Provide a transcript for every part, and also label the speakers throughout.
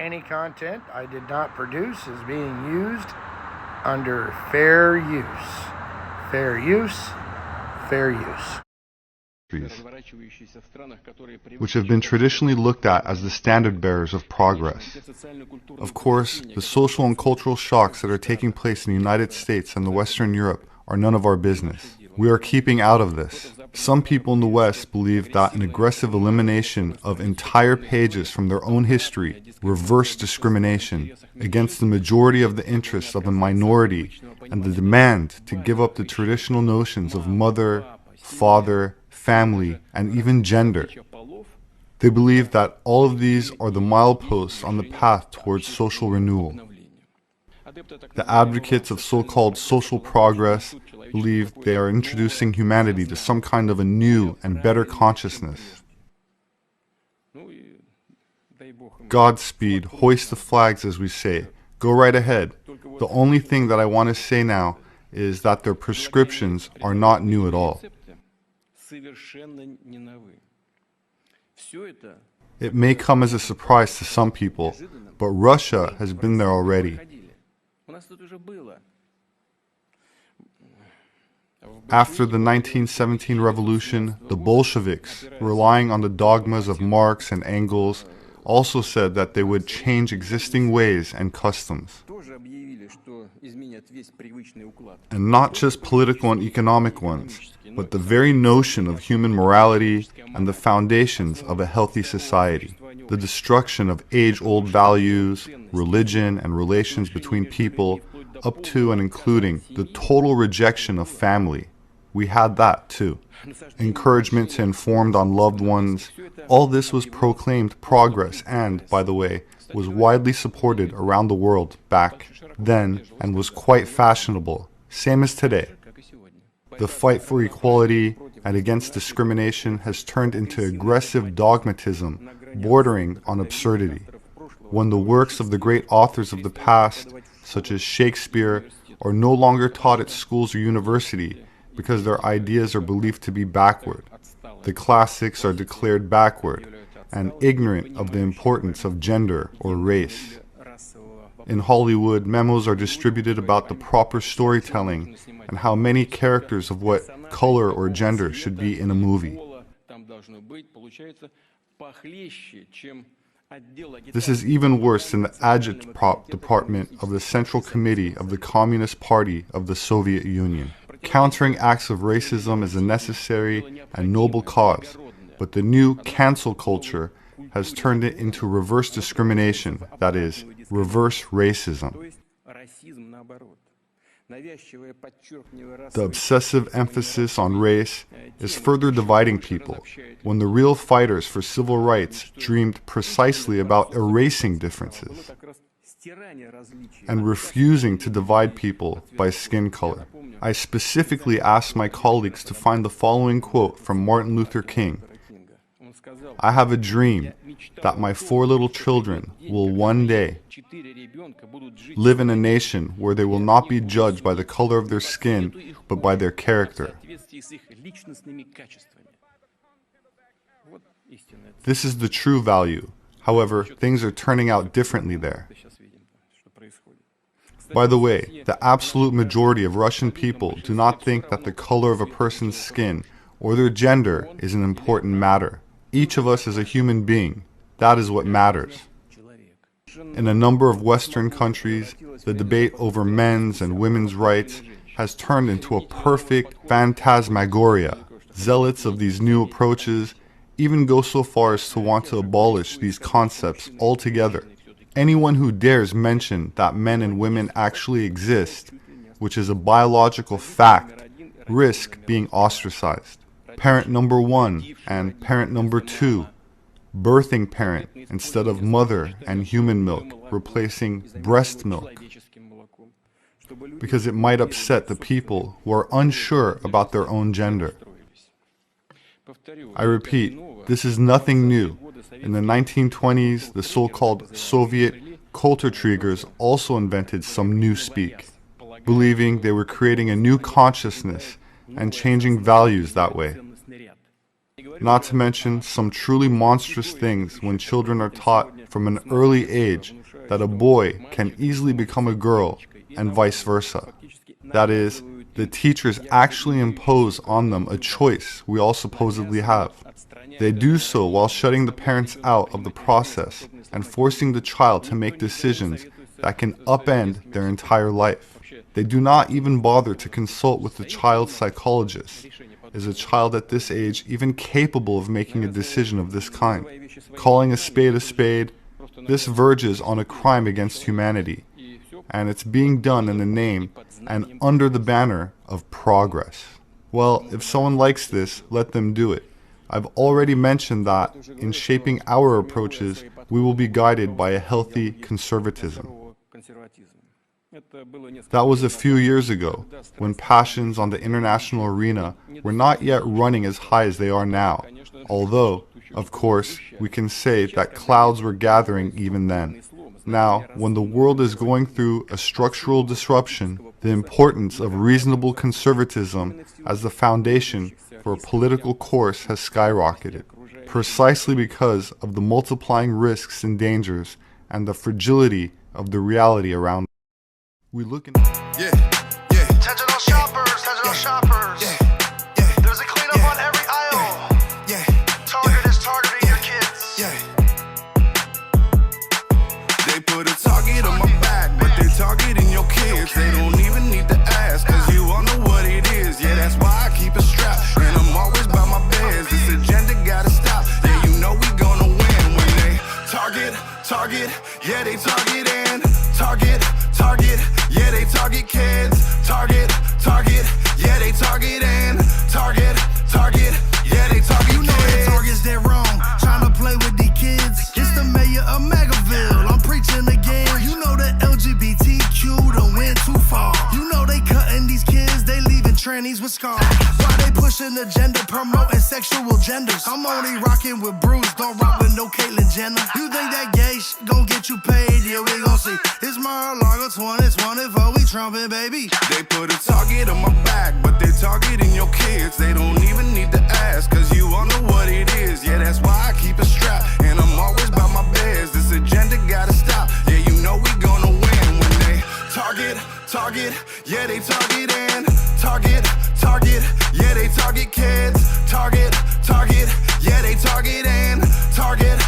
Speaker 1: Any content I did not produce is being used under fair use. Fair use, fair use.
Speaker 2: Which have been traditionally looked at as the standard bearers of progress. Of course, the social and cultural shocks that are taking place in the United States and Western Europe are none of our business. We are keeping out of this. Some people in the West believe that an aggressive elimination of entire pages from their own history reverse discrimination against the majority of the interests of a minority and the demand to give up the traditional notions of mother, father, family, and even gender. They believe that all of these are the mileposts on the path towards social renewal. The advocates of so-called social progress believe they are introducing humanity to some kind of a new and better consciousness. Godspeed, hoist the flags, as we say. Go right ahead. The only thing that I want to say now is that their prescriptions are not new at all. It may come as a surprise to some people, but Russia has been there already. After the 1917 revolution, the Bolsheviks, relying on the dogmas of Marx and Engels, also said that they would change existing ways and customs. And not just political and economic ones, but the very notion of human morality and the foundations of a healthy society. The destruction of age-old values, religion, and relations between people, up to and including the total rejection of family. We had that too. Encouragement to inform on loved ones. All this was proclaimed progress and, by the way, was widely supported around the world back then and was quite fashionable, same as today. The fight for equality and against discrimination has turned into aggressive dogmatism bordering on absurdity. When the works of the great authors of the past, such as Shakespeare, are no longer taught at schools or university because their ideas are believed to be backward. The classics are declared backward and ignorant of the importance of gender or race. In Hollywood, memos are distributed about the proper storytelling and how many characters of what color or gender should be in a movie. This is even worse than the agitprop department of the Central Committee of the Communist Party of the Soviet Union. Countering acts of racism is a necessary and noble cause, but the new cancel culture has turned it into reverse discrimination, that is, reverse racism. The obsessive emphasis on race is further dividing people, when the real fighters for civil rights dreamed precisely about erasing differences and refusing to divide people by skin color. I specifically asked my colleagues to find the following quote from Martin Luther King. I have a dream that my 4 little children will one day live in a nation where they will not be judged by the color of their skin, but by their character. This is the true value. However, things are turning out differently there. By the way, the absolute majority of Russian people do not think that the color of a person's skin or their gender is an important matter. Each of us is a human being. That is what matters. In a number of Western countries, the debate over men's and women's rights has turned into a perfect phantasmagoria. Zealots of these new approaches even go so far as to want to abolish these concepts altogether. Anyone who dares mention that men and women actually exist, which is a biological fact, risk being ostracized. Parent number 1 and parent number 2, birthing parent instead of mother and human milk, replacing breast milk, because it might upset the people who are unsure about their own gender. I repeat, this is nothing new. In the 1920s, the so-called Soviet Kulturträgers also invented some new speak, believing they were creating a new consciousness and changing values that way. Not to mention some truly monstrous things when children are taught from an early age that a boy can easily become a girl and vice versa. That is, the teachers actually impose on them a choice we all supposedly have. They do so while shutting the parents out of the process and forcing the child to make decisions that can upend their entire life. They do not even bother to consult with the child's psychologist. Is a child at this age even capable of making a decision of this kind? Calling a spade, this verges on a crime against humanity, and it's being done in the name and under the banner of progress. Well, if someone likes this, let them do it. I've already mentioned that in shaping our approaches, we will be guided by a healthy conservatism. That was a few years ago, when passions on the international arena were not yet running as high as they are now, although, of course, we can say that clouds were gathering even then. Now, when the world is going through a structural disruption, the importance of reasonable conservatism as the foundation for a political course has skyrocketed, precisely because of the multiplying risks and dangers and the fragility of the reality around us. We look in...
Speaker 1: Digital shoppers. There's a cleanup on every aisle. Target is targeting your kids.
Speaker 3: They put a target on my back, but they're targeting your kids. They don't even need to ask, cause you all know what it is. Yeah, that's why I keep a strap, and I'm always by my beds. This agenda gotta stop. Yeah, you know we gonna win when they target. Yeah, they target and target. Yeah, they target kids. Target. Yeah, they target and target. Yeah, they target. You know the targets they're wrong. Trying to play with these kids. It's the mayor of Megaville. I'm preaching again. You know the LGBTQ done went too far. You know they cutting these kids. They leaving trannies with scars. Why they pushing the agenda, promoting sexual genders? I'm only rocking with Bruce. Don't rock with no Caitlyn Jenner. You think that gay shit gon' get you paid? Yeah, we gon' see. It's Mar-a-Lago 2024, we trumpin', baby. They put a target on my back, but they targeting your kids. They don't even need to ask, cause you all know what it is. Yeah, that's why I keep a strap, and I'm always by my beds. This agenda gotta stop. Yeah, you know we gonna win when they target. Yeah, they target and target. Yeah, they target kids. Target. Yeah, they target and target.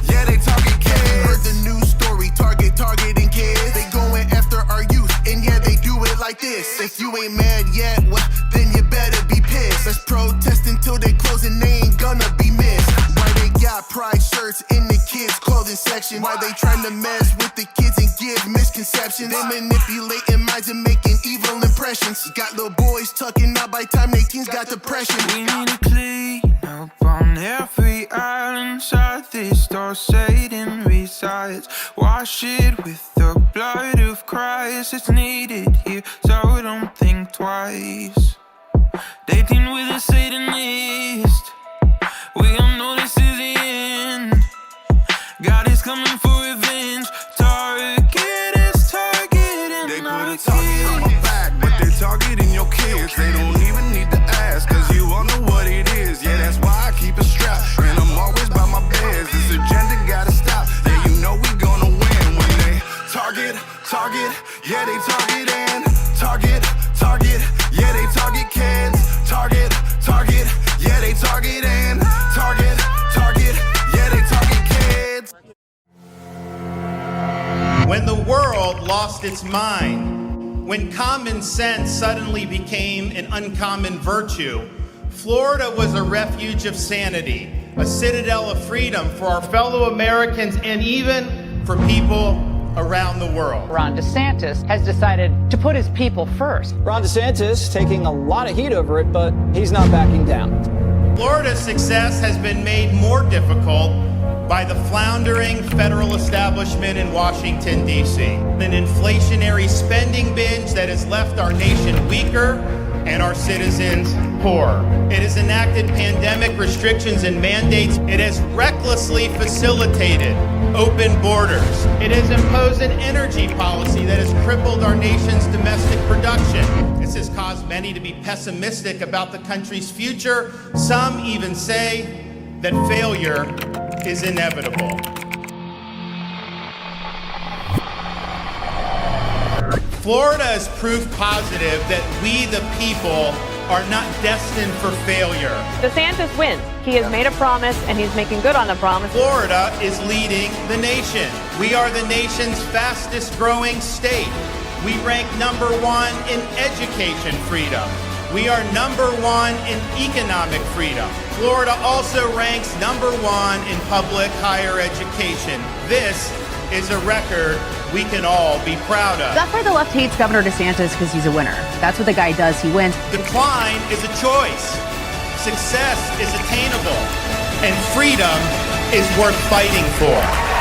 Speaker 3: Yeah, they target kids. Heard the news story, targeting kids. They going after our youth, and yeah, they do it like this. If you ain't mad yet, well, then you better be pissed. Let's protest until they close and they ain't gonna be missed. Why they got pride shirts in the kids' clothing section? Why they trying to mess with the kids and give misconceptions? They manipulating minds and making evil impressions. Got little boys tucking out by time they teens got depression.
Speaker 4: We need to clean up on every island inside this store. Satan resides. Wash it with the blood of Christ. It's needed here, so don't think twice. Dating with a Satanist. We all know this is the end. God is coming for revenge. Target is targeting.
Speaker 3: They put a target on my back, but they're targeting your kids. They don't even need to ask, cause you all know what it is. Yeah, that's why I keep a strap, and I'm always by my beds. This agenda gotta stop. Yeah, you know we gonna win when they target. Yeah, they target and target. Yeah, they target kids. Target. Yeah, they target and target. Yeah, they target kids.
Speaker 5: When the world lost its mind, when common sense suddenly became an uncommon virtue, Florida was a refuge of sanity, a citadel of freedom for our fellow Americans and even for people around the world.
Speaker 6: Ron DeSantis has decided to put his people first.
Speaker 7: Ron DeSantis taking a lot of heat over it, but he's not backing down.
Speaker 5: Florida's success has been made more difficult by the floundering federal establishment in Washington, D.C. An inflationary spending binge that has left our nation weaker and our citizens poorer. It has enacted pandemic restrictions and mandates. It has recklessly facilitated open borders. It has imposed an energy policy that has crippled our nation's domestic production. This has caused many to be pessimistic about the country's future. Some even say that failure is inevitable. Florida is proof positive that we, the people, are not destined for failure.
Speaker 8: DeSantis wins. He has made a promise, and he's making good on the promise.
Speaker 5: Florida is leading the nation. We are the nation's fastest growing state. We rank number 1 in education freedom. We are number 1 in economic freedom. Florida also ranks number 1 in public higher education. This is a record we can all be proud of.
Speaker 9: That's why the left hates Governor DeSantis, because he's a winner. That's what the guy does. He wins.
Speaker 5: Decline is a choice. Success is attainable. And freedom is worth fighting for.